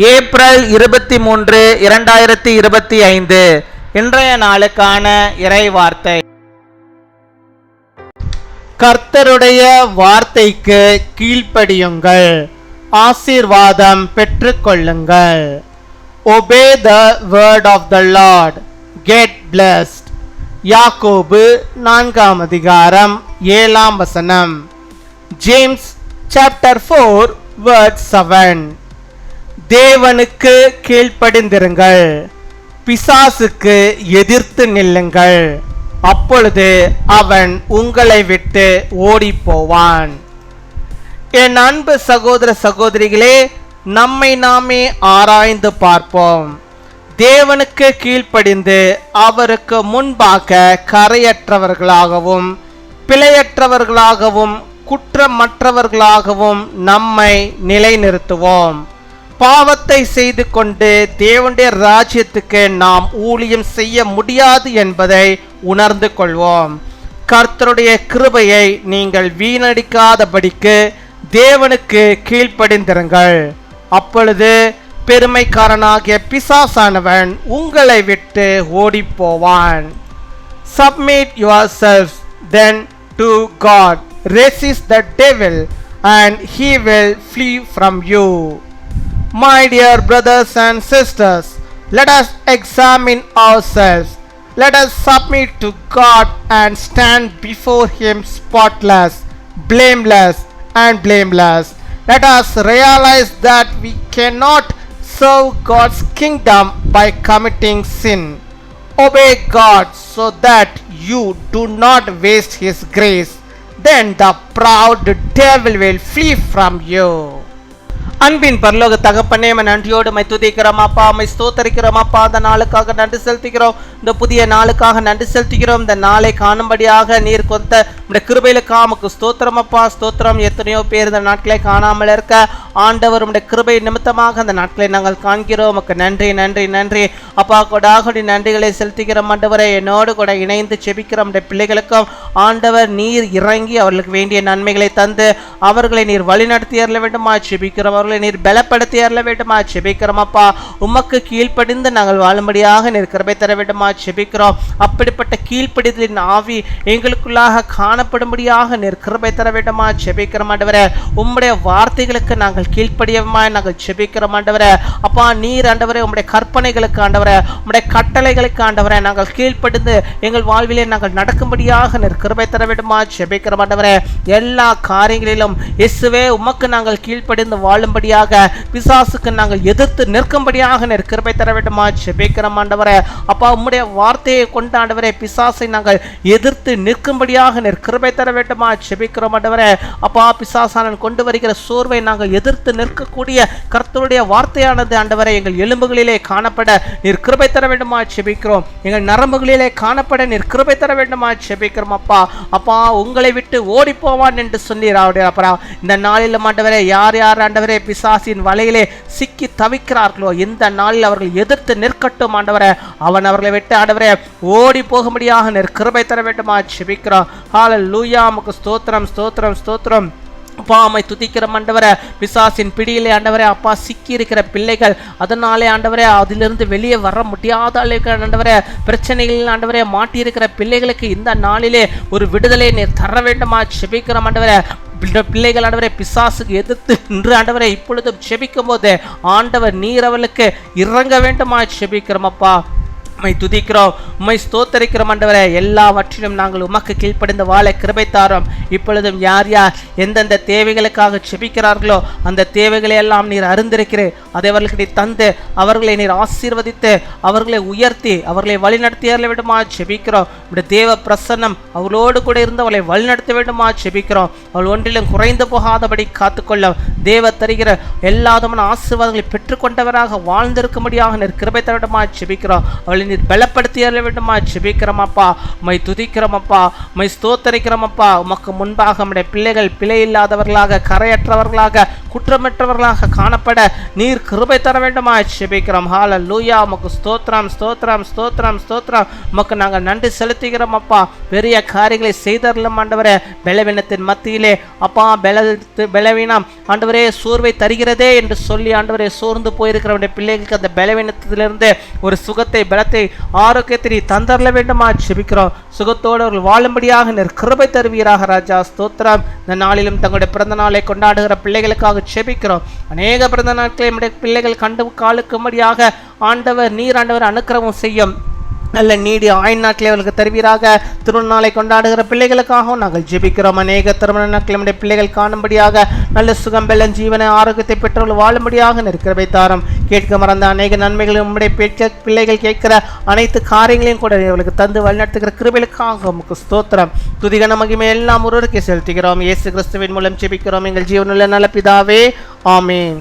April 23, 2025 இன்றைய நாளுக்கான இறை வார்த்தை. கர்த்தருடைய வார்த்தைக்கு கீழ்ப்படியுங்கள், ஆசீர்வாதம் பெற்றுக்கொள்ளுங்கள். Obey the word of the Lord, get blessed. யாக்கோபு 4 அதிகாரம் 7 ஜேம்ஸ் chapter 4 verse 7. தேவனுக்கு கீழ்ப்படிந்திருங்கள், பிசாசுக்கு எதிர்த்து நில்லுங்கள், அப்பொழுது அவன் உங்களை விட்டு ஓடி போவான். என் அன்பு சகோதர சகோதரிகளே, நம்மை நாமே ஆராய்ந்து பார்ப்போம். தேவனுக்கு கீழ்ப்படிந்து அவருக்கு முன்பாக கரையற்றவர்களாகவும் பிழையற்றவர்களாகவும் குற்றமற்றவர்களாகவும் நம்மை நிலைநிறுத்துவோம். பாவத்தை செய்து கொண்டு தேவனுடைய ராஜ்யத்துக்கு நாம் ஊழியம் செய்ய முடியாது என்பதை உணர்ந்து கொள்வோம். கர்த்தருடைய கிருபையை நீங்கள் வீணடிக்காதபடிக்கு தேவனுக்கு கீழ்ப்படிந்திருங்கள், அப்பொழுது பெருமைக்காரனாகிய பிசாசானவன் உங்களை விட்டு ஓடி போவான். Submit yourselves then to God, resist the devil and he will flee from you. My dear brothers and sisters, let us examine ourselves. Let us submit to God and stand before him spotless, blameless and blameless. Let us realize that we cannot serve God's kingdom by committing sin. Obey God so that you do not waste his grace. Then the proud devil will flee from you. அன்பின் பரலோக தகப்பனே, நன்றியோடு my துதிக்கிறோம் அப்பா, my ஸ்தோத்தரிக்கிறோம் அப்பா. அந்த நாளுக்காக நன்றி செலுத்துகிறோம், இந்த புதிய நாளுக்காக நன்றி செலுத்துகிறோம். இந்த நாளை காணும்படியாக நீர் கொத்த இந்த கிருபையிலுக்காக உமக்கு ஸ்தோத்திரம் அப்பா, ஸ்தோத்திரம். எத்தனையோ பேர் இந்த நாட்களை காணாமல் இருக்க ஆண்டவர் உடைய கிருபை நிமித்தமாக அந்த நாட்களை நாங்கள் காண்கிறோம். உமக்கு நன்றி நன்றி நன்றி அப்பா. கொடாகொடி நன்றிகளை செலுத்துகிறோம் ஆண்டவரை. என்னோடு கூட இணைந்து செபிக்கிறோம் இந்த பிள்ளைகளுக்கும் ஆண்டவர் நீர் இறங்கி அவர்களுக்கு வேண்டிய நன்மைகளை தந்து அவர்களை நீர் வழிநடத்தி அருள வேண்டுமா செபிக்கிறோம். நீர் பலப்படுத்தி அருள வேண்டுமா செபிக்கிறோம் அப்பா. உமக்கு கீழ்ப்படிந்து நாங்கள் வாழும்படியாக நீர் கிருபை தர வேண்டுமா செபிக்கிறோம். அப்படிப்பட்ட கீழ்ப்படிதலின் ஆவி எங்களுக்குள்ளாக காணப்படும்படியாக நீர் கிருபை தர வேண்டுமா செபிக்கிறோம் ஆண்டவரே. உம்முடைய வார்த்தைகளுக்கு நாங்கள் கீழ்ப்படியமாய் நாங்கள் செபிக்கிறோம் ஆண்டவரே. அப்பா நீர் ஆண்டவரே உம்முடைய கற்பனைகளுக்கு ஆண்டவரே, உம்முடைய கட்டளைகளுக்கு ஆண்டவரே நாங்கள் கீழ்ப்படிந்து எங்கள் வாழ்விலே நாங்கள் நடக்கும்படியாக நீர் கிருபை தர வேண்டுமா செபிக்கிறோம் ஆண்டவரே. எல்லா காரியங்களிலும் இயேசுவே உமக்கு நாங்கள் கீழ்ப்படிந்து வாழும் பிசாசுக்கு நாங்கள் எதிர்த்து நிற்கும்படியாக நீர் கிருபை தர வேண்டுமா செபிக்கிறோம் ஆண்டவரே. அப்பா உம்முடைய வார்த்தையை கொண்டு ஆண்டவரே பிசாசை நாங்கள் எதிர்த்து நிற்கும்படியாக நீர் கிருபை தர வேண்டுமா செபிக்கிறோம் ஆண்டவரே. அப்பா பிசாசானன் கொண்டு வருகிற சோர்வை நாங்கள் எதிர்த்து நிற்கக்கூடிய கர்த்தருடைய வார்த்தையானது ஆண்டவரே எங்கள் எலும்புகளிலே காணப்பட நீர் கிருபை தர வேண்டுமா செபிக்கிறோம். எங்கள் நரம்புகளிலே காணப்பட நீர் கிருபை தர வேண்டுமா செபிக்கிறோம் அப்பா. அப்பா உங்களை விட்டு ஓடி போவான் என்று சொன்னீர் அப்பா. இந்த நாளில் ஆண்டவரே யார் யார் ஆண்டவரே பிசாசின் வலையிலே சிக்கி தவிக்கிறார்களோ இந்த நாளில் அவர்கள் எதிர்த்து நிற்கட்டும் ஆண்டவரே. அவன் அவர்களை விட்டு ஆண்டவரே ஓடி போகும்படியாக நீர் கிருபை தர வேண்டுமா செபிக்கிறோம். ஹல்லேலூயா. உமக்கு ஸ்தோத்திரம் ஸ்தோத்திரம் ஸ்தோத்திரம் அப்பா. அம்மை துதிக்கிற ஆண்டவரே, பிசாசின் பிடியிலே ஆண்டவரே அப்பா சிக்கி இருக்கிற பிள்ளைகள் அதனாலே ஆண்டவரே அதிலிருந்து வெளியே வர முடியாத ஆண்டவரே பிரச்சனைகளில் ஆண்டவரே மாட்டியிருக்கிற பிள்ளைகளுக்கு இந்த நாளிலே ஒரு விடுதலை நீர் தர வேண்டுமா செபிக்கிறோம் ஆண்டவரே. பிள்ளைகள் ஆண்டவரை பிசாசுக்கு எதிர்த்து நின்று ஆண்டவரை இப்பொழுது செபிக்கும் போது ஆண்டவர் நீர் அவர்களுக்கு இறங்க வேண்டுமா செபிக்கிறோம் அப்பா. உம்மை துதிக்கிறோம், உம்மை ஸ்தோத்தரிக்கிறோம் ஆண்டவரே. எல்லாவற்றிலும் நாங்கள் உமக்கு கீழ்ப்படிந்து வாழ கிருபை தாரும். இப்பொழுதும் யார் யார் எந்தெந்த தேவைகளுக்காக செபிக்கிறார்களோ அந்த தேவைகளை எல்லாம் நீர் அறிந்திருக்கிறேன். அதை அவர்களுக்கு தந்து அவர்களை நீர் ஆசீர்வதித்து அவர்களை உயர்த்தி அவர்களை வழிநடத்தி அருள வேண்டுமா செபிக்கிறோம். இந்த தேவ பிரசன்னம் அவளோடு கூட இருந்து அவளை வழிநடத்த வேண்டுமா செபிக்கிறோம். அவள் ஒன்றிலும் குறைந்து போகாதபடி காத்துக்கொள்ள தேவ தருகிற எல்லாதமான ஆசீர்வாதங்களை பெற்றுக்கொண்டவராக வாழ்ந்திருக்கும்படியாக நீர் கிருபை தர வேண்டுமா செபிக்கிறோம். அவளை நீர் பலப்படுத்தி அருள வேண்டுமா ஜெபிக்கிறோம் அப்பா. உம்மை துதிக்கிறோம் அப்பா, உம்மை ஸ்தோத்தரிக்கிறோம் அப்பா. உமக்கு முன்பாக நம்முடைய பிள்ளைகள் பிழை இல்லாதவர்களாக, கரையற்றவர்களாக, குற்றமற்றவர்களாக காணப்பட நீர் கிருபை தர வேண்டுமா ஜெபிக்கிறோம். ஹல்லேலூயா. உமக்கு ஸ்தோத்திரம் ஸ்தோத்திரம் ஸ்தோத்திரம் ஸ்தோத்திரம். உமக்கு நாங்கள் நன்றி செலுத்துகிறோம் அப்பா. பெரிய காரியங்களை செய்தருளும் ஆண்டவரே. பலவீனத்தின் மத்தியிலே அப்பா, பலவீனம் ஆண்டவரே சோர்வை தருகிறதே என்று சொல்லி ஆண்டவரே சோர்ந்து போயிருக்கிறவருடைய பிள்ளைகளுக்கு அந்த பலவீனத்திலிருந்து ஒரு சுகத்தை, பலத்தை, ஆரோக்கியத்தை தந்தரல வேண்டுமா ஜெபிக்கிறோம். சுகத்தோடு அவர்கள் வாழும்படியாக நீர் கிருபை தருவீராக ராஜா. ஸ்தோத்திரம். இந்த நாளிலும் தங்களுடைய பிறந்த நாளை கொண்டாடுகிற பிள்ளைகளுக்காக ஜெபிக்கிறோம். அநேக பிறந்த நாட்களை நம்முடைய பிள்ளைகள் கண்டு காலுக்கும்படியாக ஆண்டவர் நீர் ஆண்டவர் அனுக்கிரகம் செய்யும். நல்ல நீடி ஆயுள் நாட்களை அவர்களுக்கு தருவீராக. திருமண நாளை கொண்டாடுகிற பிள்ளைகளுக்காகவும் நாங்கள் ஜெபிக்கிறோம். அநேக திருமண நாட்களை நம்முடைய பிள்ளைகள் காணும்படியாக நல்ல சுகம், பெலன், ஜீவன, ஆரோக்கியத்தை பெற்றவர்கள் வாழும்படியாக நிற்கிறவை தாரம். கேட்க மறந்த அநேக நன்மைகளும் நம்முடைய பிள்ளைகள் கேட்கிற அனைத்து காரியங்களையும் கூட அவர்களுக்கு தந்து வழிநடத்துகிற கிருபைகளுக்காக உமக்கு ஸ்தோத்திரம். துதிகன மகிமை எல்லாம் ஒருவருக்கே செலுத்துகிறோம். இயேசு கிறிஸ்துவின் மூலம் ஜெபிக்கிறோம் எங்கள் ஜீவனுள்ள நல்ல பிதாவே. ஆமென்.